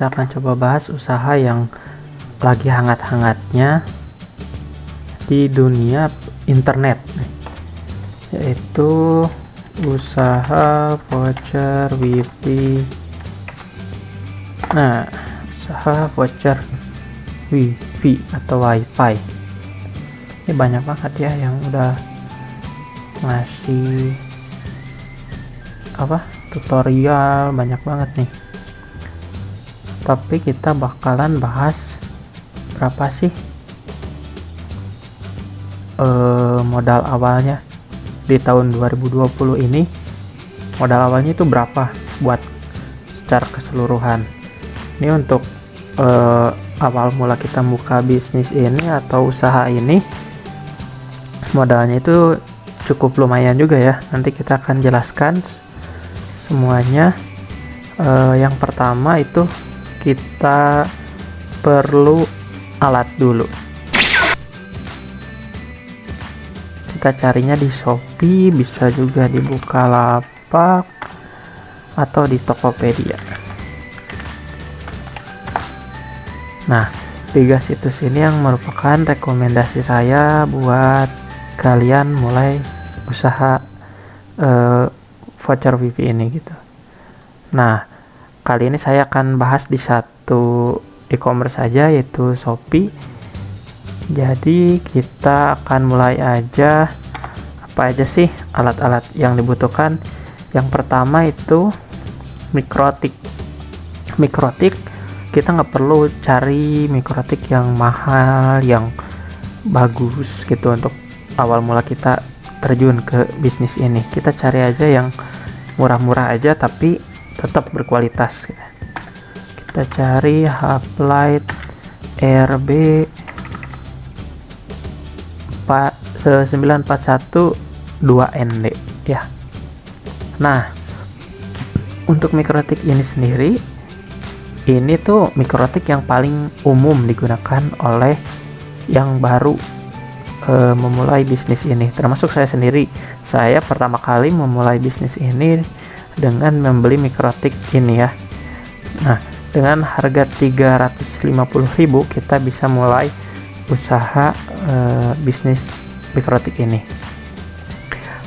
kita akan coba bahas usaha yang lagi hangat-hangatnya di dunia internet, yaitu usaha voucher WiFi. Nah, usaha voucher WiFi atau WiFi ini banyak banget ya yang udah ngasih tutorial, banyak banget nih. Tapi kita bakalan bahas berapa sih modal awalnya di tahun 2020 ini. Modal awalnya itu berapa buat secara keseluruhan. Ini untuk awal mula kita buka bisnis ini atau usaha ini, modalnya itu cukup lumayan juga ya. Nanti kita akan jelaskan semuanya. Yang pertama itu kita perlu alat dulu. Kita carinya di Shopee, bisa juga di Bukalapak atau di Tokopedia. Nah, 3 situs ini yang merupakan rekomendasi saya buat kalian mulai usaha voucher WiFi ini gitu. Nah, kali ini saya akan bahas di satu e-commerce saja, yaitu Shopee. Jadi kita akan mulai aja. Apa aja sih alat-alat yang dibutuhkan? Yang pertama itu mikrotik. Kita nggak perlu cari mikrotik yang mahal, yang bagus gitu untuk awal mula kita terjun ke bisnis ini. Kita cari aja yang murah-murah aja tapi tetap berkualitas. Kita cari Hoplite RB 941 2ND ya. Nah, untuk mikrotik ini sendiri, ini tuh mikrotik yang paling umum digunakan oleh yang baru memulai bisnis ini, termasuk saya sendiri. Saya pertama kali memulai bisnis ini dengan membeli mikrotik ini ya. Nah, dengan harga 350.000 kita bisa mulai usaha bisnis mikrotik ini.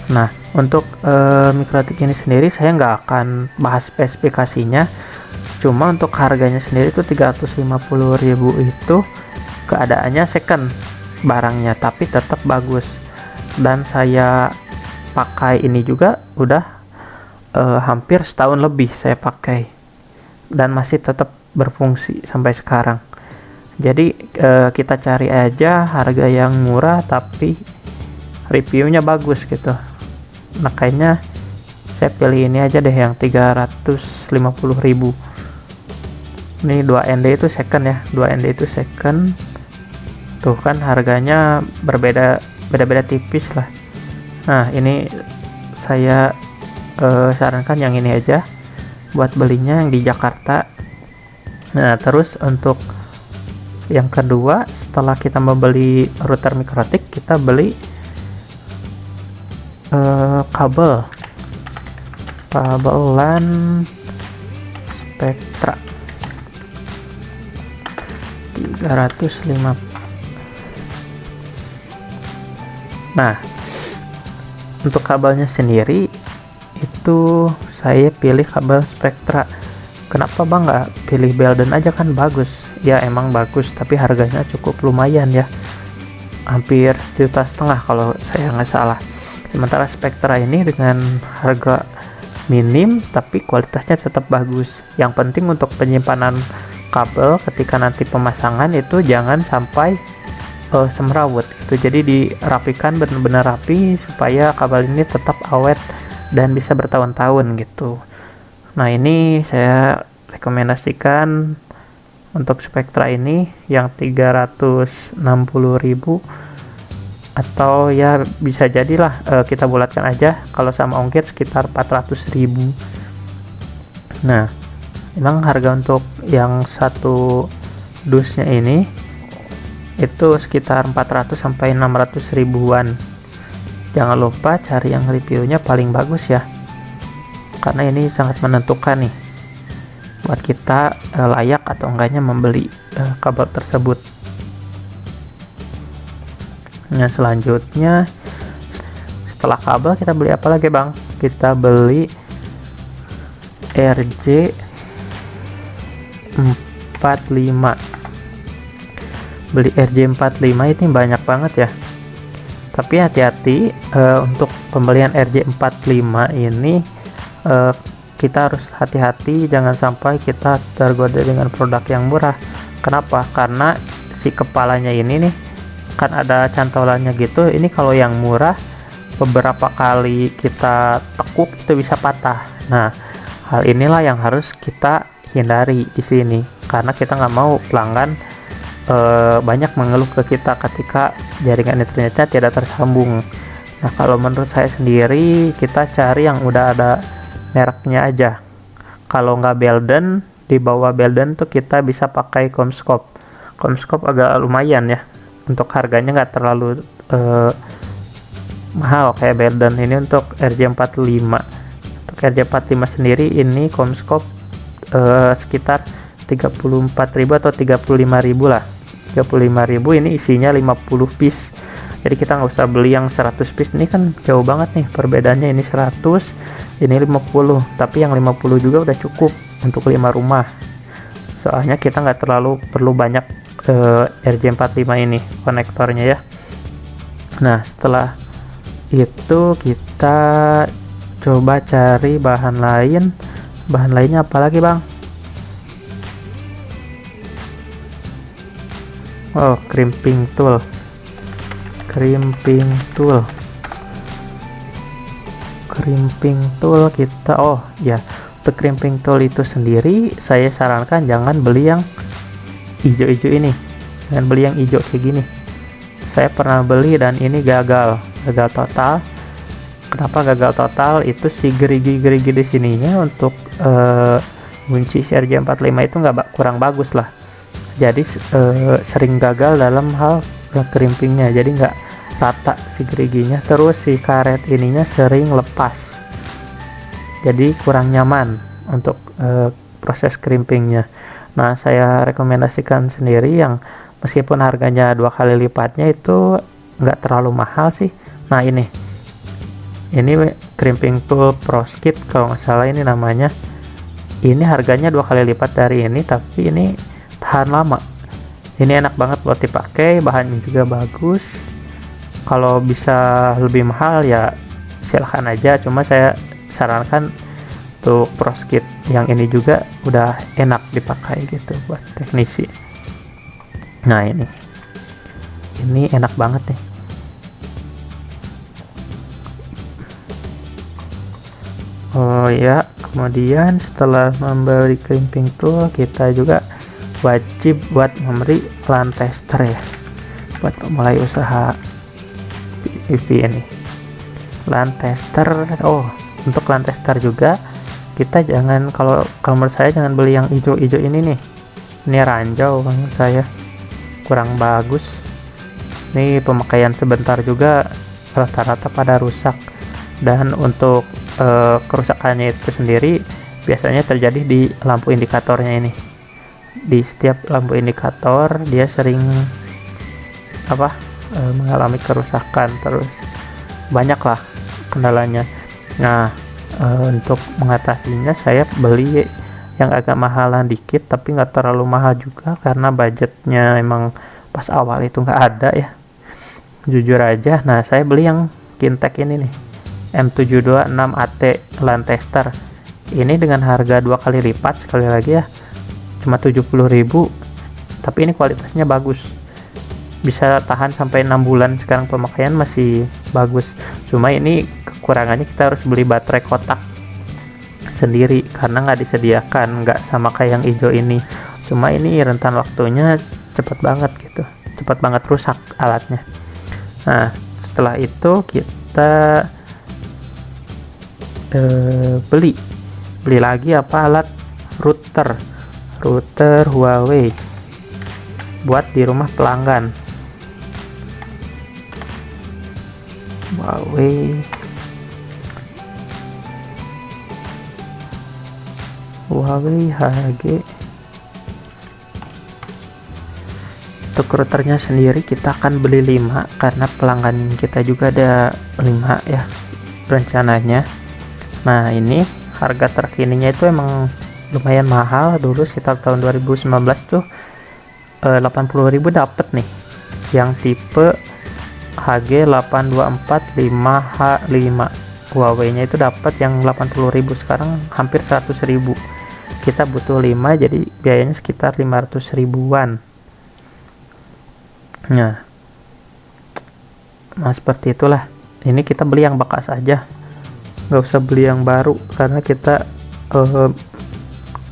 Nah, untuk mikrotik ini sendiri saya nggak akan bahas spesifikasinya, cuma untuk harganya sendiri itu 350.000 itu keadaannya second barangnya, tapi tetap bagus. Dan saya pakai ini juga udah hampir setahun lebih saya pakai dan masih tetap berfungsi sampai sekarang. Jadi kita cari aja harga yang murah tapi reviewnya bagus gitu. Makanya saya pilih ini aja deh, yang 350.000. Ini 2ND itu second ya, 2ND itu second. Tuh kan harganya beda-beda tipis lah. Nah, ini saya sarankan yang ini aja buat belinya, yang di Jakarta. Nah, terus untuk yang kedua, setelah kita membeli router mikrotik, kita beli kabel LAN Spectra 350. Nah, untuk kabelnya sendiri itu saya pilih kabel Spectra. Kenapa bang nggak pilih Belden aja, kan bagus? Ya emang bagus, tapi harganya cukup lumayan ya, hampir 1,5 juta kalau saya nggak salah. Sementara Spectra ini dengan harga minim tapi kualitasnya tetap bagus. Yang penting untuk penyimpanan kabel ketika nanti pemasangan itu jangan sampai semrawut itu. Jadi dirapikan benar-benar rapi supaya kabel ini tetap awet dan bisa bertahun-tahun gitu. Nah, ini saya rekomendasikan untuk Spectra ini yang 360.000, atau ya bisa jadilah kita bulatkan aja kalau sama ongkir sekitar 400.000. Nah, memang harga untuk yang satu dusnya ini itu sekitar 400 sampai 600 ribuan. Jangan lupa cari yang reviewnya paling bagus ya, karena ini sangat menentukan nih. buat kita layak atau enggaknya membeli kabel tersebut. Nah, selanjutnya setelah kabel kita beli apa lagi bang? Kita beli RJ45. Beli RJ45 ini banyak banget ya, tapi hati-hati untuk pembelian RJ45 ini kita harus hati-hati, jangan sampai kita tergoda dengan produk yang murah. Kenapa? Karena si kepalanya ini nih kan ada cantolannya gitu. Ini kalau yang murah beberapa kali kita tekuk itu bisa patah. Nah, hal inilah yang harus kita hindari di sini, karena kita nggak mau pelanggan banyak mengeluh ke kita ketika jaringan internetnya tidak tersambung. Nah, kalau menurut saya sendiri, kita cari yang udah ada mereknya aja. Kalau nggak Belden, di bawah Belden tuh kita bisa pakai Comscope. Comscope agak lumayan ya, untuk harganya nggak terlalu mahal kayak Belden. Ini untuk RJ45. Untuk RJ45 sendiri ini Comscope sekitar 34.000 atau 35.000 lah. 35.000 ini isinya 50 piece. Jadi kita nggak usah beli yang 100 piece, ini kan jauh banget nih perbedaannya. Ini 100, ini 50, tapi yang 50 juga udah cukup untuk 5 rumah. Soalnya kita nggak terlalu perlu banyak RJ45 ini konektornya ya. Nah, setelah itu kita coba cari bahan lain. Bahan lainnya apa lagi bang? Oh, crimping tool. Crimping tool kita, oh ya, untuk crimping tool itu sendiri saya sarankan jangan beli yang hijau-hijau ini. Jangan beli yang hijau kayak gini. Saya pernah beli dan ini gagal total. Kenapa gagal total? Itu si gerigi-gerigi di sininya untuk kunci RJ45 itu kurang bagus lah. Jadi sering gagal dalam hal crimpingnya, jadi nggak rata si geriginya. Terus si karet ininya sering lepas, jadi kurang nyaman untuk proses crimpingnya. Nah, saya rekomendasikan sendiri yang meskipun harganya 2 kali lipatnya itu nggak terlalu mahal sih. Nah, ini crimping tool ProSkit kalau nggak salah ini namanya. Ini harganya 2 kali lipat dari ini, tapi ini tahan lama. Ini enak banget buat dipakai, bahannya juga bagus. Kalau bisa lebih mahal ya silahkan aja, cuma saya sarankan untuk ProSkit yang ini juga udah enak dipakai gitu buat teknisi. Nah, ini enak banget nih. Oh ya, kemudian setelah membeli crimping tool, kita juga wajib buat memberi LAN tester ya, buat memulai usaha PV ini. LAN tester, oh untuk LAN tester juga kita jangan, kalau menurut saya jangan beli yang hijau-hijau ini nih. Ini ranjau menurut saya, kurang bagus. Ini pemakaian sebentar juga rata-rata pada rusak. Dan untuk kerusakannya itu sendiri biasanya terjadi di lampu indikatornya ini. Di setiap lampu indikator dia sering mengalami kerusakan, terus banyak lah kendalanya. Nah, untuk mengatasinya saya beli yang agak mahalan dikit, tapi nggak terlalu mahal juga karena budgetnya emang pas awal itu nggak ada ya, jujur aja. Nah, saya beli yang Kintek ini nih, M726AT LAN tester. Ini dengan harga 2 kali lipat, sekali lagi ya, cuma 70.000, tapi ini kualitasnya bagus, bisa tahan sampai 6 bulan. Sekarang pemakaian masih bagus. Cuma ini kekurangannya kita harus beli baterai kotak sendiri karena nggak disediakan, nggak sama kayak yang hijau ini. Cuma ini rentan waktunya cepat banget gitu, cepat banget rusak alatnya. Nah, setelah itu kita beli lagi alat router Huawei buat di rumah pelanggan. Huawei HG. Untuk routernya sendiri kita akan beli 5 karena pelanggan kita juga ada 5 ya rencananya. Nah, ini harga terkininya itu emang lumayan mahal. Dulu sekitar tahun 2019 tuh 80.000 dapet nih yang tipe HG8245H5. Huawei nya itu dapat yang 80.000, sekarang hampir 100.000. Kita butuh 5, jadi biayanya sekitar 500 ribuan. Nah, seperti itulah. Ini kita beli yang bekas aja, nggak usah beli yang baru karena kita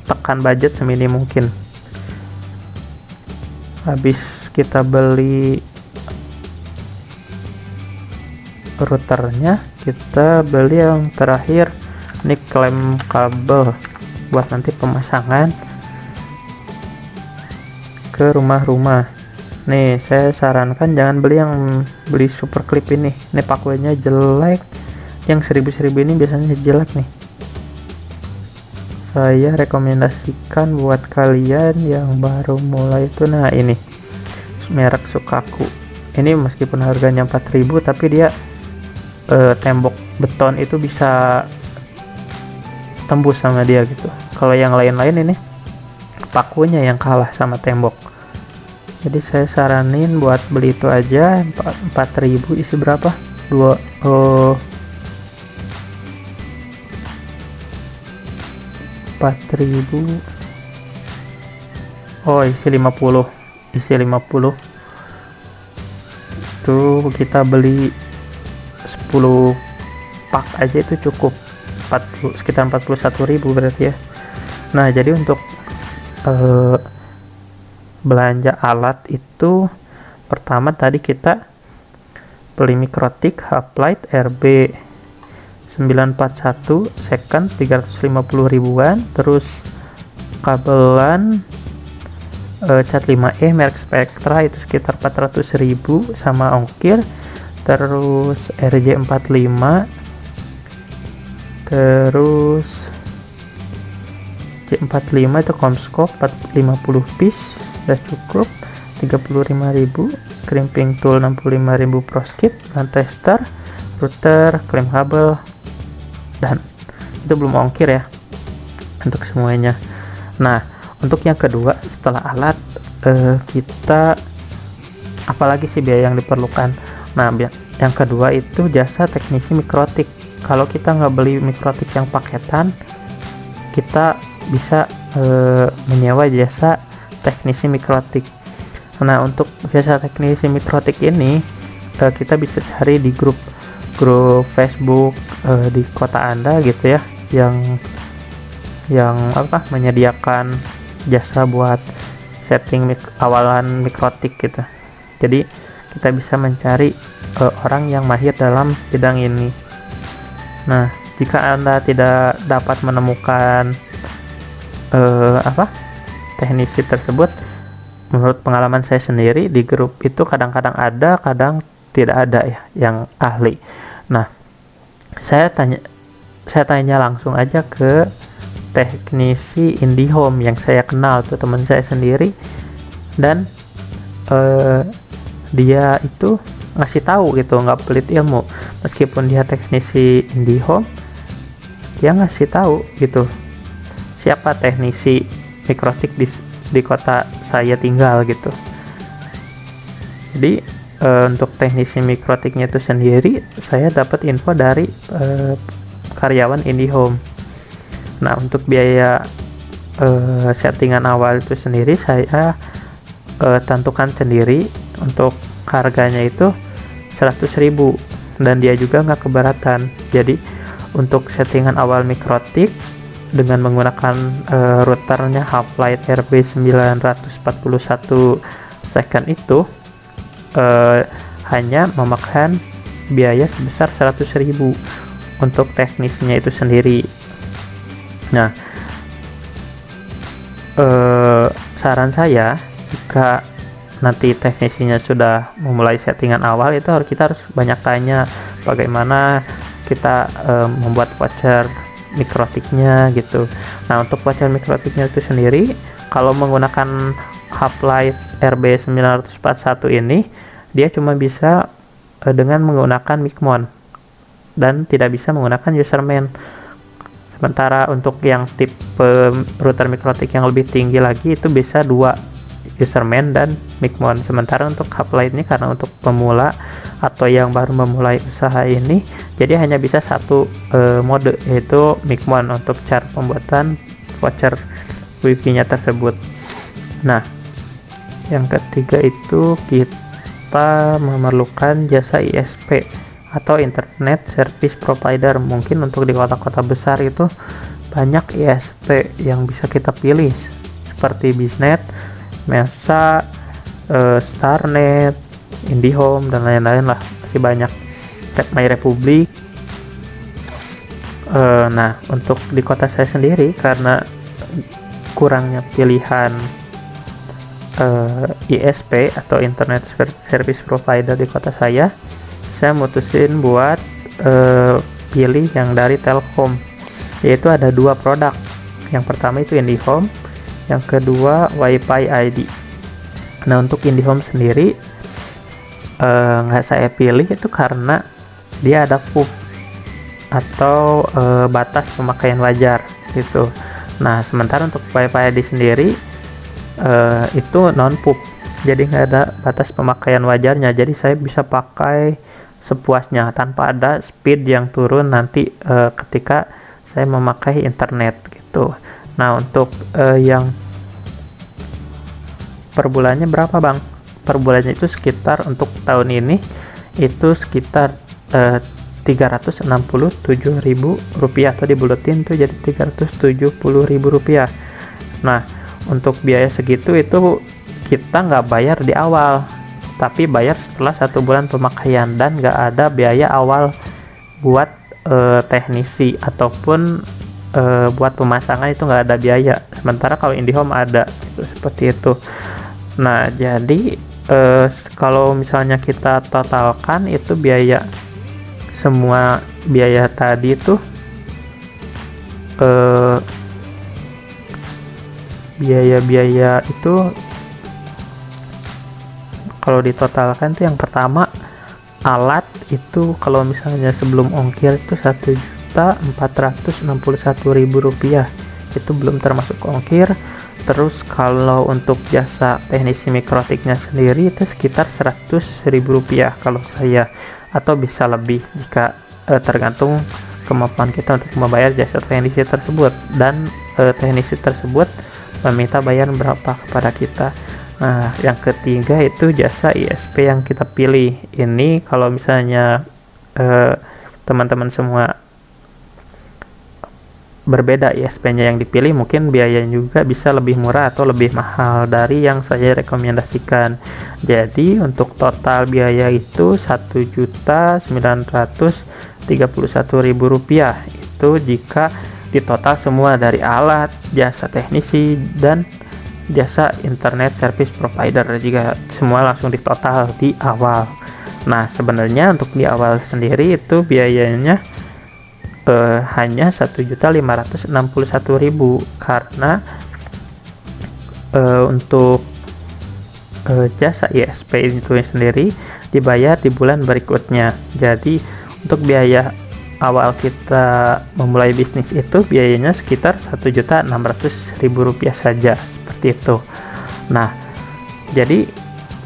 tekan budget seminim mungkin. Habis kita beli routernya, kita beli yang terakhir ini klem kabel buat nanti pemasangan ke rumah-rumah. Nih, saya sarankan jangan beli super clip ini pakuannya jelek. Yang 1000 ini biasanya jelek nih. Saya rekomendasikan buat kalian yang baru mulai itu, nah ini merek Sukaku. Ini meskipun harganya 4.000 tapi dia tembok beton itu bisa tembus sama dia gitu. Kalau yang lain-lain ini pakunya yang kalah sama tembok. Jadi saya saranin buat beli itu aja. 4.000 isi berapa? 4.000. Oh, isi 50. Tuh kita beli 10 pak aja itu cukup sekitar 41.000 berarti ya. Nah, jadi untuk belanja alat itu pertama tadi kita beli Mikrotik Hoplite RB 941 second 350 ribuan, terus kabelan Cat 5E merek Spectra itu sekitar 400.000 sama ongkir, terus RJ45, terus J45 itu Comscope 450 piece udah cukup 35.000, crimping tool 65.000, proskit, tester, router, klem kabel, dan itu belum ongkir ya untuk semuanya. Nah, untuk yang kedua setelah alat kita apalagi sih biaya yang diperlukan. Nah, yang kedua itu jasa teknisi Mikrotik. Kalau kita nggak beli Mikrotik yang paketan, kita bisa menyewa jasa teknisi Mikrotik. Nah, untuk jasa teknisi Mikrotik ini kita bisa cari di grup Facebook di kota Anda gitu ya, yang menyediakan jasa buat setting awalan Mikrotik gitu. Jadi kita bisa mencari orang yang mahir dalam bidang ini. Nah, jika Anda tidak dapat menemukan teknisi tersebut, menurut pengalaman saya sendiri di grup itu kadang-kadang ada, kadang tidak ada ya yang ahli. Nah, saya tanya langsung aja ke teknisi IndiHome yang saya kenal, tuh teman saya sendiri, dan dia itu ngasih tahu gitu, nggak pelit ilmu. Meskipun dia teknisi IndiHome, dia ngasih tahu gitu siapa teknisi Mikrotik di kota saya tinggal gitu. Jadi untuk teknisi Mikrotiknya itu sendiri saya dapat info dari karyawan IndiHome. Nah, untuk biaya settingan awal itu sendiri saya tentukan sendiri. Untuk harganya itu 100.000 dan dia juga nggak keberatan. Jadi untuk settingan awal Mikrotik dengan menggunakan routernya Hoplite RB941 second itu hanya memakan biaya sebesar 100.000 untuk teknisnya itu sendiri. Nah, saran saya jika nanti teknisinya sudah memulai settingan awal itu kita harus banyak tanya bagaimana kita membuat voucher mikrotiknya gitu. Nah, untuk voucher mikrotiknya itu sendiri, kalau menggunakan Half-Life RB941 ini, dia cuma bisa dengan menggunakan Micmon dan tidak bisa menggunakan userman. Sementara untuk yang tipe router mikrotik yang lebih tinggi lagi itu bisa 2 userman dan Micmon. Sementara untuk Half-Life ini karena untuk pemula atau yang baru memulai usaha ini, jadi hanya bisa 1 mode, yaitu Micmon untuk cara pembuatan voucher wifi-nya tersebut. Nah, yang ketiga itu kita memerlukan jasa ISP atau Internet Service Provider. Mungkin untuk di kota-kota besar itu banyak ISP yang bisa kita pilih seperti Biznet, Mesa, Starnet, IndiHome dan lain-lain lah, masih banyak. My Republic. Nah, untuk di kota saya sendiri karena kurangnya pilihan ISP atau Internet Service Provider di kota saya mutusin buat pilih yang dari Telkom, yaitu ada 2 produk. Yang pertama itu IndiHome, yang kedua WiFi ID. Nah, untuk IndiHome sendiri nggak saya pilih itu karena dia ada PUB atau batas pemakaian wajar gitu. Nah, sementara untuk WiFi ID sendiri itu non PUB, jadi nggak ada batas pemakaian wajarnya, jadi saya bisa pakai sepuasnya tanpa ada speed yang turun nanti ketika saya memakai internet gitu. Nah, untuk yang per bulannya berapa bang? Per bulannya itu sekitar untuk tahun ini itu sekitar 367.000 rupiah, atau dibuletin tuh jadi 370.000 rupiah. Nah, untuk biaya segitu itu kita nggak bayar di awal, tapi bayar setelah 1 bulan pemakaian, dan nggak ada biaya awal buat teknisi ataupun buat pemasangan, itu nggak ada biaya. Sementara kalau IndiHome ada, seperti itu. Nah, jadi kalau misalnya kita totalkan itu semua biaya tadi itu biaya-biaya itu kalau ditotalkan tuh yang pertama alat itu kalau misalnya sebelum ongkir itu 1.461.000 rupiah, itu belum termasuk ongkir. Terus kalau untuk jasa teknisi mikrotiknya sendiri itu sekitar 100.000 rupiah kalau saya, atau bisa lebih jika tergantung kemampuan kita untuk membayar jasa teknisi tersebut, dan teknisi tersebut meminta bayar berapa kepada kita. Nah, yang ketiga itu jasa ISP yang kita pilih. Ini kalau misalnya teman-teman semua berbeda ISP-nya yang dipilih, mungkin biayanya juga bisa lebih murah atau lebih mahal dari yang saya rekomendasikan. Jadi untuk total biaya itu 1.931.000 rupiah, itu jika ditotal semua dari alat, jasa teknisi, dan jasa internet service provider, jika semua langsung ditotal di awal. Nah, sebenarnya untuk di awal sendiri itu biayanya hanya 1.561.000, karena untuk jasa ISP itu sendiri dibayar di bulan berikutnya. Jadi untuk biaya awal kita memulai bisnis itu biayanya sekitar 1.600.000 rupiah saja, seperti itu. Nah, jadi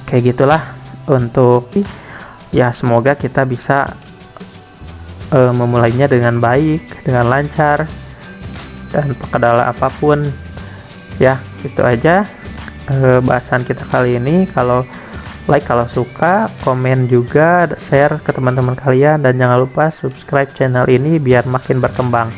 kayak gitulah untuk ya, semoga kita bisa memulainya dengan baik, dengan lancar, dan kendala apapun ya. Itu aja bahasan kita kali ini. Kalau like, kalau suka, komen juga, share ke teman-teman kalian, dan jangan lupa subscribe channel ini biar makin berkembang.